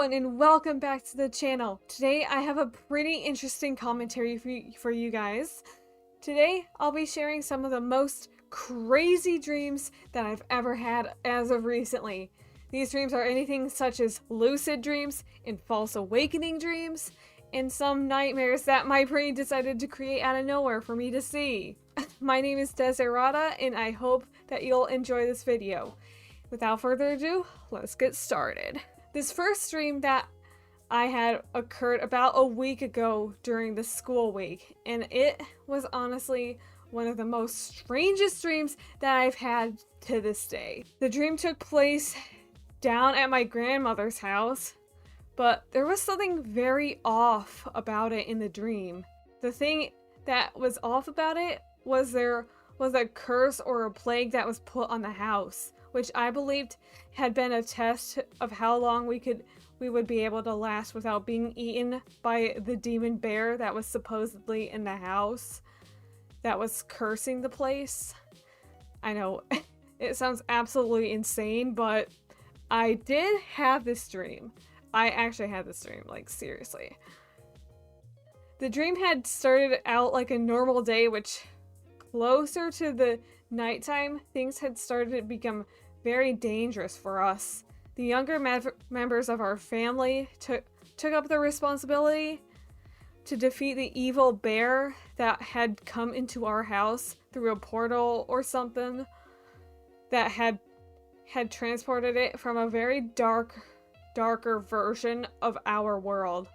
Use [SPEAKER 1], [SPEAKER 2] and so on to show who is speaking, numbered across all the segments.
[SPEAKER 1] everyone and welcome back to the channel. Today I have a pretty interesting commentary for you guys. Today I'll be sharing some of the most crazy dreams that I've ever had as of recently. These dreams are anything such as lucid dreams and false awakening dreams, and some nightmares that my brain decided to create out of nowhere for me to see. My name is Desirata and I hope that you'll enjoy this video. Without further ado, let's get started. This first dream that I had occurred about a week ago during the school week, and it was honestly one of the most strangest dreams that I've had to this day. The dream took place down at my grandmother's house, but there was something very off about it in the dream. The thing that was off about it was there was a curse or a plague that was put on the house, which I believed had been a test of how long we would be able to last without being eaten by the demon bear that was supposedly in the house that was cursing the place. I know, it sounds absolutely insane, but I did have this dream. I actually had this dream, like seriously. The dream had started out like a normal day, which closer to the nighttime, things had started to become very dangerous for us. The younger members of our family took up the responsibility to defeat the evil bear that had come into our house through a portal or something that had transported it from a very darker version of our world.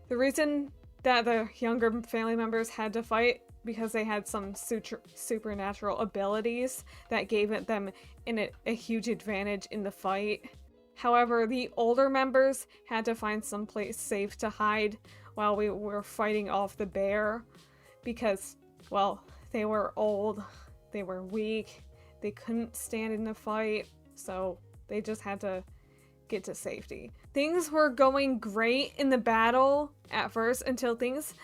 [SPEAKER 1] The reason that the younger family members had to fight because they had some supernatural abilities that gave them a huge advantage in the fight. However, the older members had to find some place safe to hide while we were fighting off the bear because, well, they were old, they were weak, they couldn't stand in the fight, so they just had to get to safety. Things were going great in the battle at first until things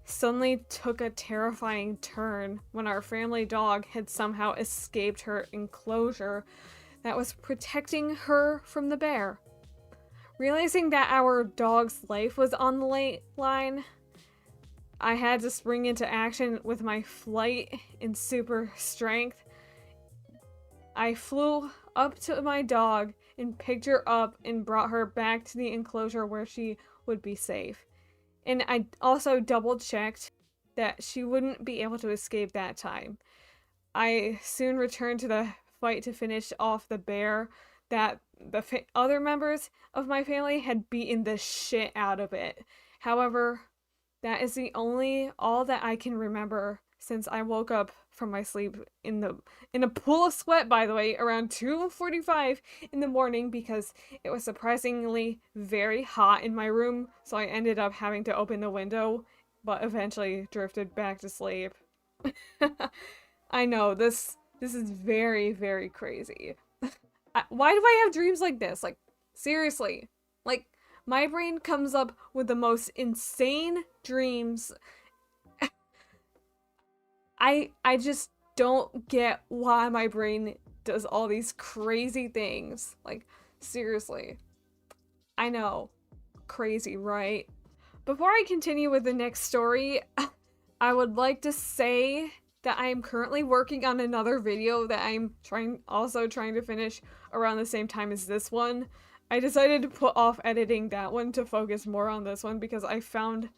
[SPEAKER 1] suddenly took a terrifying turn when our family dog had somehow escaped her enclosure that was protecting her from the bear. Realizing that our dog's life was on the line, I had to spring into action with my flight and super strength. I flew up to my dog and picked her up and brought her back to the enclosure where she would be safe. And I also double-checked that she wouldn't be able to escape that time. I soon returned to the fight to finish off the bear that the other members of my family had beaten the shit out of it. However, that is all that I can remember since I woke up from my sleep in a pool of sweat, by the way, around 2:45 in the morning because it was surprisingly very hot in my room, so I ended up having to open the window, but eventually drifted back to sleep. I know, this is very, very crazy. Why do I have dreams like this? Like, seriously. Like, my brain comes up with the most insane dreams. I just don't get why my brain does all these crazy things. Like, seriously. I know. Crazy, right? Before I continue with the next story, I would like to say that I am currently working on another video that I'm also trying to finish around the same time as this one. I decided to put off editing that one to focus more on this one because I found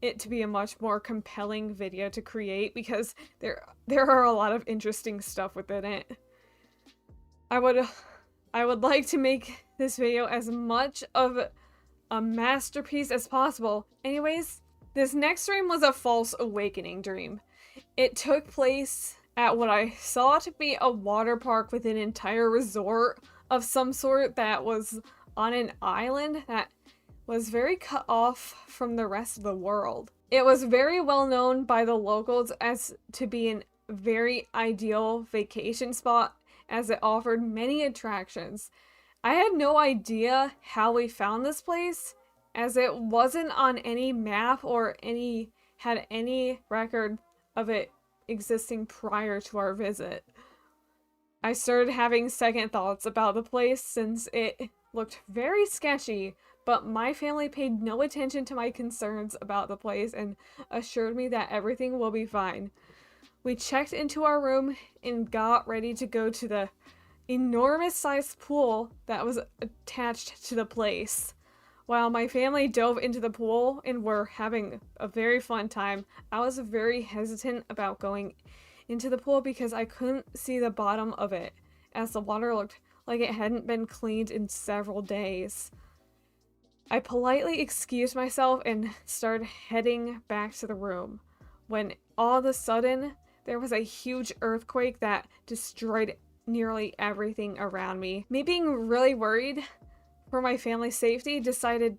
[SPEAKER 1] it to be a much more compelling video to create because there are a lot of interesting stuff within it. I would like to make this video as much of a masterpiece as possible. Anyways, this next dream was a false awakening dream. It took place at what I saw to be a water park with an entire resort of some sort that was on an island that was very cut off from the rest of the world. It was very well known by the locals as to be a very ideal vacation spot as it offered many attractions. I had no idea how we found this place as it wasn't on any map or had any record of it existing prior to our visit. I started having second thoughts about the place since it looked very sketchy, but my family paid no attention to my concerns about the place and assured me that everything will be fine. We checked into our room and got ready to go to the enormous sized pool that was attached to the place. While my family dove into the pool and were having a very fun time, I was very hesitant about going into the pool because I couldn't see the bottom of it, as the water looked like it hadn't been cleaned in several days. I politely excused myself and started heading back to the room, when all of a sudden there was a huge earthquake that destroyed nearly everything around me. Me being really worried for my family's safety, decided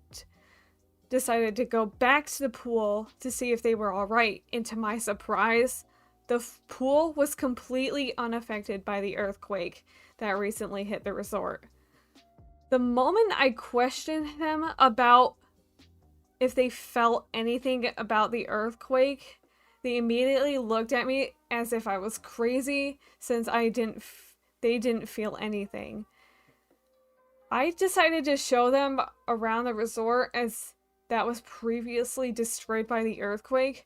[SPEAKER 1] to go back to the pool to see if they were all right. And to my surprise, the pool was completely unaffected by the earthquake that recently hit the resort. The moment I questioned them about if they felt anything about the earthquake, they immediately looked at me as if I was crazy, since they didn't feel anything. I decided to show them around the resort as that was previously destroyed by the earthquake,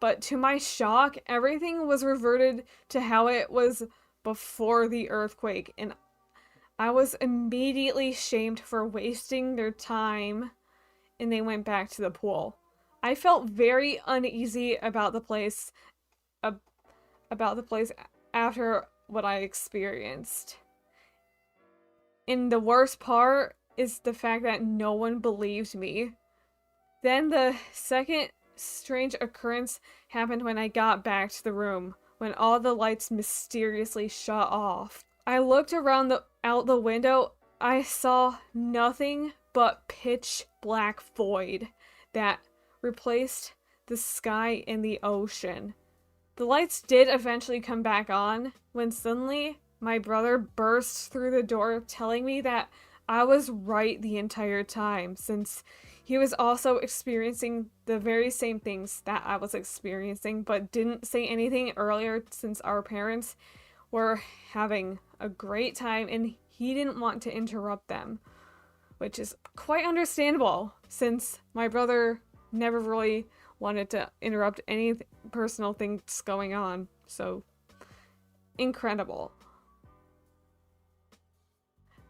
[SPEAKER 1] but to my shock, everything was reverted to how it was before the earthquake, and I was immediately shamed for wasting their time, and they went back to the pool. I felt very uneasy about the place, after what I experienced. And the worst part is the fact that no one believed me. Then the second strange occurrence happened when I got back to the room, when all the lights mysteriously shut off. I looked around out the window. I saw nothing but pitch black void that replaced the sky and the ocean. The lights did eventually come back on, when suddenly my brother burst through the door telling me that I was right the entire time, since he was also experiencing the very same things that I was experiencing, but didn't say anything earlier since our parents were having a great time and he didn't want to interrupt them, which is quite understandable since my brother never really wanted to interrupt any personal things going on. So incredible.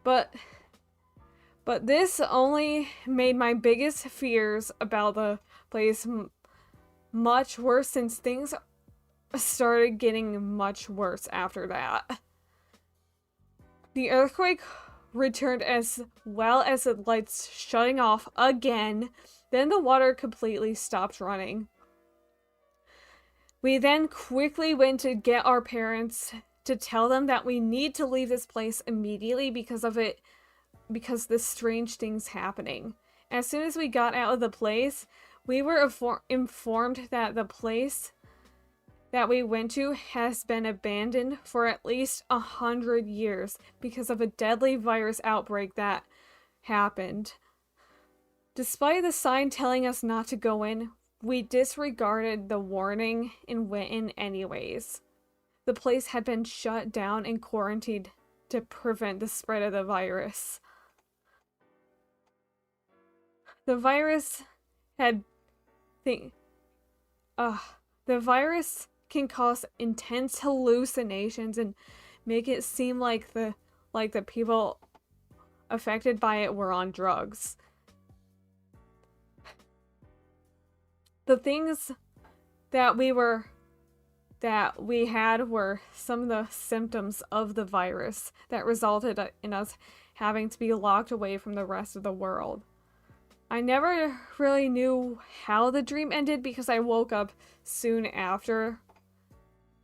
[SPEAKER 1] But this only made my biggest fears about the place much worse, since things started getting much worse after that. The earthquake returned, as well as the lights shutting off again. Then the water completely stopped running. We then quickly went to get our parents to tell them that we need to leave this place immediately because this strange thing's happening. As soon as we got out of the place, we were informed that the place that we went to has been abandoned for at least 100 years because of a deadly virus outbreak that happened. Despite the sign telling us not to go in, we disregarded the warning and went in anyways. The place had been shut down and quarantined to prevent the spread of the virus. The virus can cause intense hallucinations and make it seem like the people affected by it were on drugs. The things that we had were some of the symptoms of the virus that resulted in us having to be locked away from the rest of the world. I never really knew how the dream ended because I woke up soon after,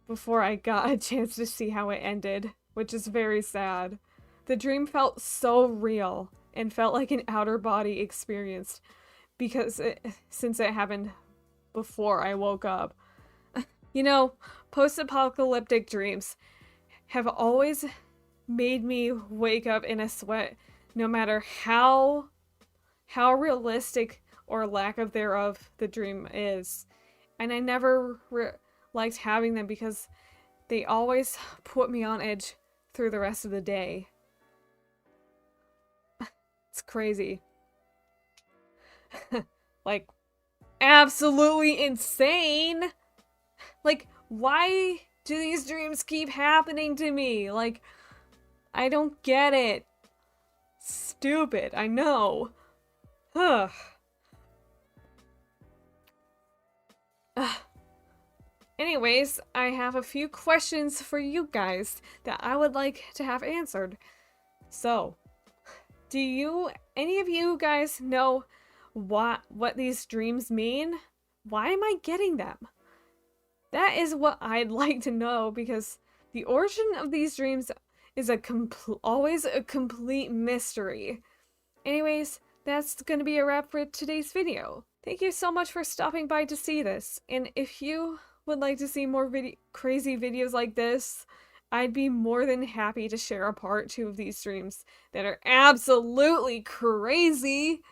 [SPEAKER 1] before I got a chance to see how it ended, which is very sad. The dream felt so real and felt like an outer body experience since it happened before I woke up. You know, post-apocalyptic dreams have always made me wake up in a sweat, no matter how realistic or lack of thereof the dream is. And I never liked having them because they always put me on edge through the rest of the day. It's crazy. Like, absolutely insane. Like, why do these dreams keep happening to me? Like, I don't get it. Stupid, I know. Ugh. Anyways, I have a few questions for you guys that I would like to have answered. So, any of you guys know what these dreams mean? Why am I getting them? That is what I'd like to know, because the origin of these dreams is always a complete mystery. Anyways, that's gonna be a wrap for today's video. Thank you so much for stopping by to see this, and if you would like to see more crazy videos like this, I'd be more than happy to share a part 2 of these streams that are absolutely crazy.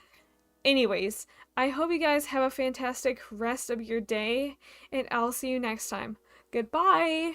[SPEAKER 1] Anyways, I hope you guys have a fantastic rest of your day, and I'll see you next time. Goodbye!